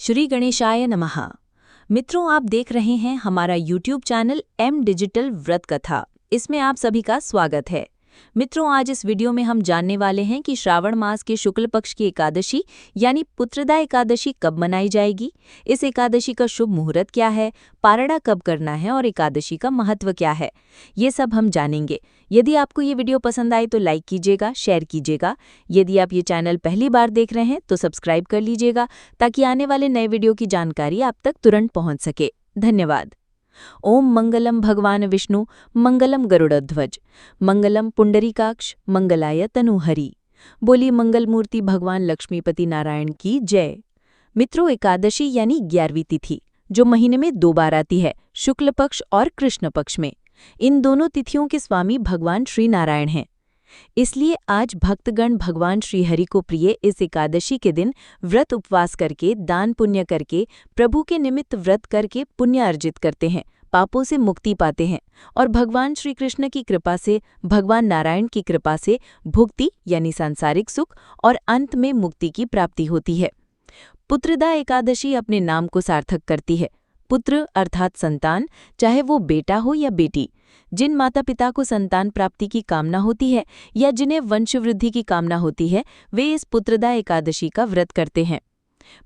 श्री गणेशाय नमः। मित्रों, आप देख रहे हैं हमारा YouTube चैनल एम डिजिटल व्रत कथा। इसमें आप सभी का स्वागत है। मित्रों, आज इस वीडियो में हम जानने वाले हैं कि श्रावण मास के शुक्ल पक्ष की एकादशी यानी पुत्रदा एकादशी कब मनाई जाएगी, इस एकादशी का शुभ मुहूर्त क्या है, पारणा कब करना है और एकादशी का महत्व क्या है, ये सब हम जानेंगे। यदि आपको ये वीडियो पसंद आए तो लाइक कीजिएगा, शेयर कीजिएगा। यदि आप ये चैनल पहली बार देख रहे हैं तो सब्सक्राइब कर लीजिएगा ताकि आने वाले नए वीडियो की जानकारी आप तक तुरंत पहुंच सके। धन्यवाद। ओम मंगलम भगवान विष्णु, मंगलम गरुड़ध्वज, मंगलम पुंडरीकाक्ष, मंगलाय तनुहरि। बोली मंगल मूर्ति भगवान लक्ष्मीपति नारायण की जय। मित्रों, एकादशी यानी 11वीं तिथि जो महीने में 2 बार आती है, शुक्ल पक्ष और कृष्ण पक्ष में। इन दोनों तिथियों के स्वामी भगवान श्री नारायण हैं। इसलिए आज भक्तगण भगवान श्रीहरि को प्रिय इस एकादशी के दिन व्रत उपवास करके, दान पुण्य करके, प्रभु के निमित्त व्रत करके पुण्य अर्जित करते हैं, पापों से मुक्ति पाते हैं और भगवान श्री कृष्ण की कृपा से, भगवान नारायण की कृपा से भुक्ति यानी सांसारिक सुख और अंत में मुक्ति की प्राप्ति होती है। पुत्रदा एकादशी अपने नाम को सार्थक करती है। पुत्र अर्थात संतान, चाहे वो बेटा हो या बेटी। जिन माता पिता को संतान प्राप्ति की कामना होती है या जिन्हें वंशवृद्धि की कामना होती है, वे इस पुत्रदा एकादशी का व्रत करते हैं,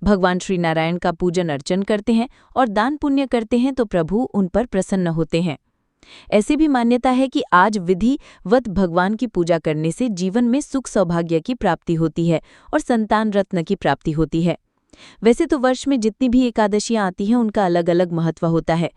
भगवान श्री नारायण का पूजन अर्चन करते हैं और दान पुण्य करते हैं तो प्रभु उन पर प्रसन्न होते हैं। ऐसी भी मान्यता है कि आज विधिवत भगवान की पूजा करने से जीवन में सुख सौभाग्य की प्राप्ति होती है और संतान रत्न की प्राप्ति होती है। वैसे तो वर्ष में जितनी भी एकादशियां आती हैं उनका अलग अलग महत्व होता है।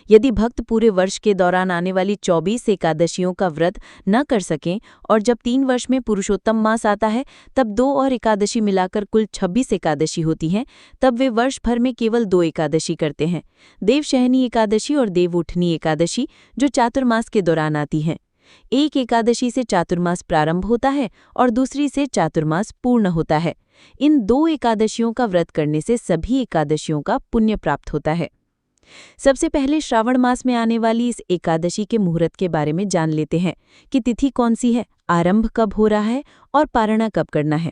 यदि भक्त पूरे वर्ष के दौरान आने वाली 24 एकादशियों का व्रत न कर सकें और जब 3 वर्ष में पुरुषोत्तम मास आता है तब 2 और एकादशी मिलाकर कुल 26 एकादशी होती हैं, तब वे वर्ष भर में केवल 2 एकादशी करते हैं, देवशयनी एकादशी और देवउठनी एकादशी, जो चातुर्मास के दौरान आती हैं। एक एकादशी से चातुर्मास प्रारंभ होता है और दूसरी से चातुर्मास पूर्ण होता है। इन 2 एकादशियों का व्रत करने से सभी एकादशियों का पुण्य प्राप्त होता है। सबसे पहले श्रावण मास में आने वाली इस एकादशी के मुहूर्त के बारे में जान लेते हैं कि तिथि कौन सी है, आरंभ कब हो रहा है और पारणा कब करना है।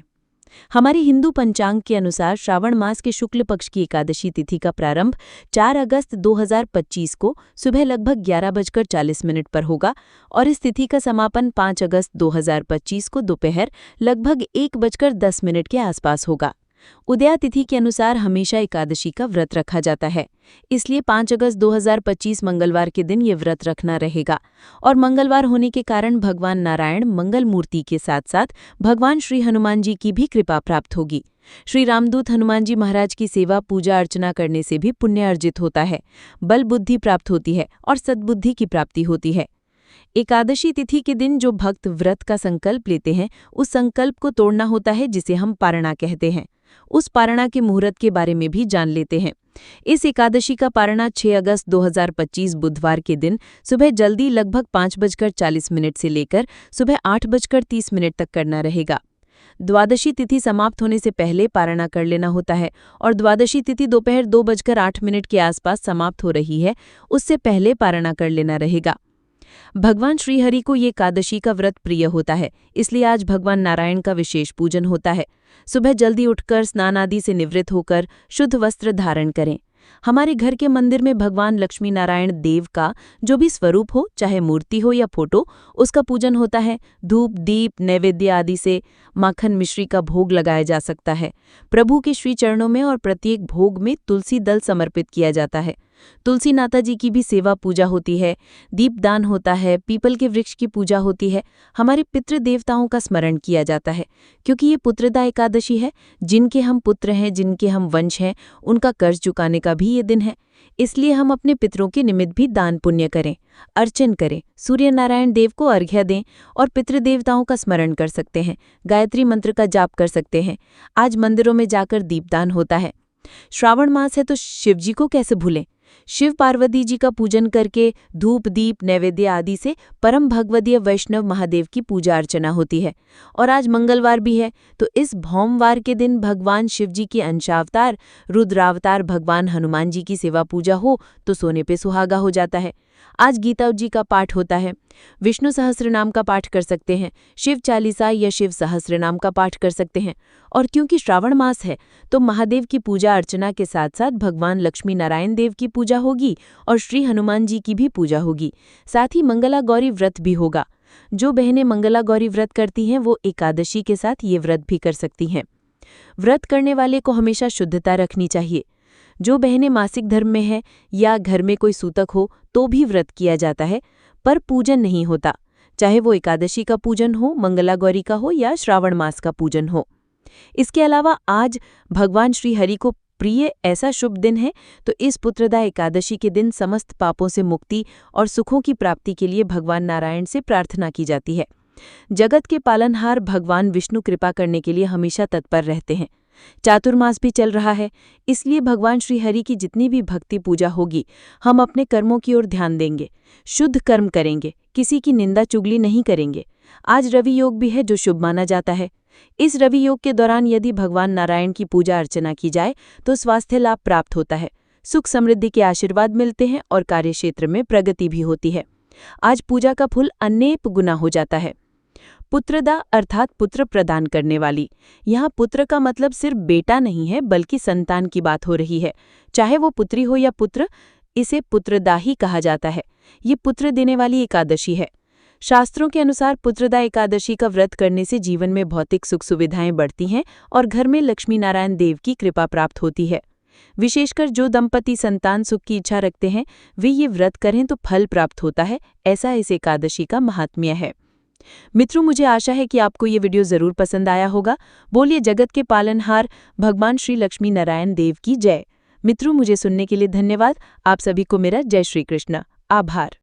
हमारे हिंदू पंचांग के अनुसार श्रावण मास के शुक्ल पक्ष की एकादशी तिथि का प्रारंभ 4 अगस्त 2025 को सुबह लगभग 11:40 पर होगा और इस तिथि का समापन 5 अगस्त 2025 को दोपहर लगभग 1:10 के आसपास होगा। उदया तिथि के अनुसार हमेशा एकादशी का व्रत रखा जाता है, इसलिए 5 अगस्त 2025 मंगलवार के दिन ये व्रत रखना रहेगा और मंगलवार होने के कारण भगवान नारायण मंगल मूर्ति के साथ साथ भगवान श्री हनुमान जी की भी कृपा प्राप्त होगी। श्री रामदूत हनुमान जी महाराज की सेवा पूजा अर्चना करने से भी पुण्य अर्जित होता है, बल बुद्धि प्राप्त होती है और सद्बुद्धि की प्राप्ति होती है। एकादशी तिथि के दिन जो भक्त व्रत का संकल्प लेते हैं, उस संकल्प को तोड़ना होता है, जिसे हम पारणा कहते हैं। उस पारणा के मुहूर्त के बारे में भी जान लेते हैं। इस एकादशी का पारणा 6 अगस्त 2025 बुधवार के दिन सुबह जल्दी लगभग 5:40 से लेकर सुबह 8:30 तक करना रहेगा। द्वादशी तिथि समाप्त होने से पहले पारणा कर लेना होता है और द्वादशी तिथि दोपहर 2:08 के आसपास समाप्त हो रही है, उससे पहले पारणा कर लेना रहेगा। भगवान श्रीहरि को ये एकादशी का व्रत प्रिय होता है, इसलिए आज भगवान नारायण का विशेष पूजन होता है। सुबह जल्दी उठकर स्नान आदि से निवृत्त होकर शुद्ध वस्त्र धारण करें। हमारे घर के मंदिर में भगवान लक्ष्मी नारायण देव का जो भी स्वरूप हो, चाहे मूर्ति हो या फोटो, उसका पूजन होता है। धूप, दीप, नैवेद्य आदि से माखन मिश्री का भोग लगाया जा सकता है। प्रभु के श्री चरणों में और प्रत्येक भोग में तुलसी दल समर्पित किया जाता है। तुलसी नाथा जी की भी सेवा पूजा होती है, दीपदान होता है, पीपल के वृक्ष की पूजा होती है। हमारे पितृ देवताओं का स्मरण किया जाता है, क्योंकि ये पुत्रदा एकादशी है। जिनके हम पुत्र हैं, जिनके हम वंश हैं, उनका कर्ज चुकाने का भी ये दिन है। इसलिए हम अपने पितरों के निमित्त भी दान पुण्य करें, अर्चन करें, सूर्य नारायण देव को अर्घ्य दें और पितृदेवताओं का स्मरण कर सकते हैं, गायत्री मंत्र का जाप कर सकते हैं। आज मंदिरों में जाकर दीपदान होता है। श्रावण मास है तो शिवजी को कैसे भूलें। शिव पार्वती जी का पूजन करके धूप, दीप, नैवेद्य आदि से परम भगवदीय वैष्णव महादेव की पूजा अर्चना होती है। और आज मंगलवार भी है, तो इस भौमवार के दिन भगवान शिव जी के अंशावतार रुद्रावतार भगवान हनुमान जी की सेवा पूजा हो तो सोने पे सुहागा हो जाता है। आज गीता जी का पाठ होता है, विष्णु सहस्त्रनाम का पाठ कर सकते हैं, शिव चालीसा या शिव सहस्त्रनाम का पाठ कर सकते हैं। और क्योंकि श्रावण मास है तो महादेव की पूजा अर्चना के साथ साथ भगवान लक्ष्मी नारायण देव की पूजा होगी और श्री हनुमान जी की भी पूजा होगी। साथ ही मंगला गौरी व्रत भी होगा। जो बहनें मंगला गौरी व्रत करती हैं वो एकादशी के साथ ये व्रत भी कर सकती हैं। व्रत करने वाले को हमेशा शुद्धता रखनी चाहिए। जो बहनें मासिक धर्म में है या घर में कोई सूतक हो तो भी व्रत किया जाता है, पर पूजन नहीं होता, चाहे वो एकादशी का पूजन हो, मंगला गौरी का हो या श्रावण मास का पूजन हो। इसके अलावा आज भगवान श्री हरि को प्रिय ऐसा शुभ दिन है, तो इस पुत्रदा एकादशी के दिन समस्त पापों से मुक्ति और सुखों की प्राप्ति के लिए भगवान नारायण से प्रार्थना की जाती है। जगत के पालनहार भगवान विष्णु कृपा करने के लिए हमेशा तत्पर रहते हैं। चातुर्मास भी चल रहा है, इसलिए भगवान श्री हरि की जितनी भी भक्ति पूजा होगी, हम अपने कर्मों की ओर ध्यान देंगे, शुद्ध कर्म करेंगे, किसी की निंदा चुगली नहीं करेंगे। आज रवि योग भी है जो शुभ माना जाता है। इस रवि योग के दौरान यदि भगवान नारायण की पूजा अर्चना की जाए तो स्वास्थ्य लाभ प्राप्त होता है, सुख समृद्धि के आशीर्वाद मिलते हैं और कार्यक्षेत्र में प्रगति भी होती है। आज पूजा का फल अनेक गुना हो जाता है। पुत्रदा अर्थात पुत्र प्रदान करने वाली। यहाँ पुत्र का मतलब सिर्फ बेटा नहीं है बल्कि संतान की बात हो रही है। चाहे वो पुत्री हो या पुत्र, इसे पुत्रदा ही कहा जाता है। ये पुत्र देने वाली एकादशी है। शास्त्रों के अनुसार पुत्रदा एकादशी का व्रत करने से जीवन में भौतिक सुख सुविधाएं बढ़ती हैं और घर में लक्ष्मी नारायण देव की कृपा प्राप्त होती है। विशेषकर जो दंपति संतान सुख की इच्छा रखते हैं वे ये व्रत करें तो फल प्राप्त होता है, ऐसा इस एकादशी का महात्म्य है। मित्रों, मुझे आशा है कि आपको ये वीडियो जरूर पसंद आया होगा। बोलिए जगत के पालनहार भगवान श्री लक्ष्मी नारायण देव की जय। मित्रों, मुझे सुनने के लिए धन्यवाद। आप सभी को मेरा जय श्री कृष्ण। आभार।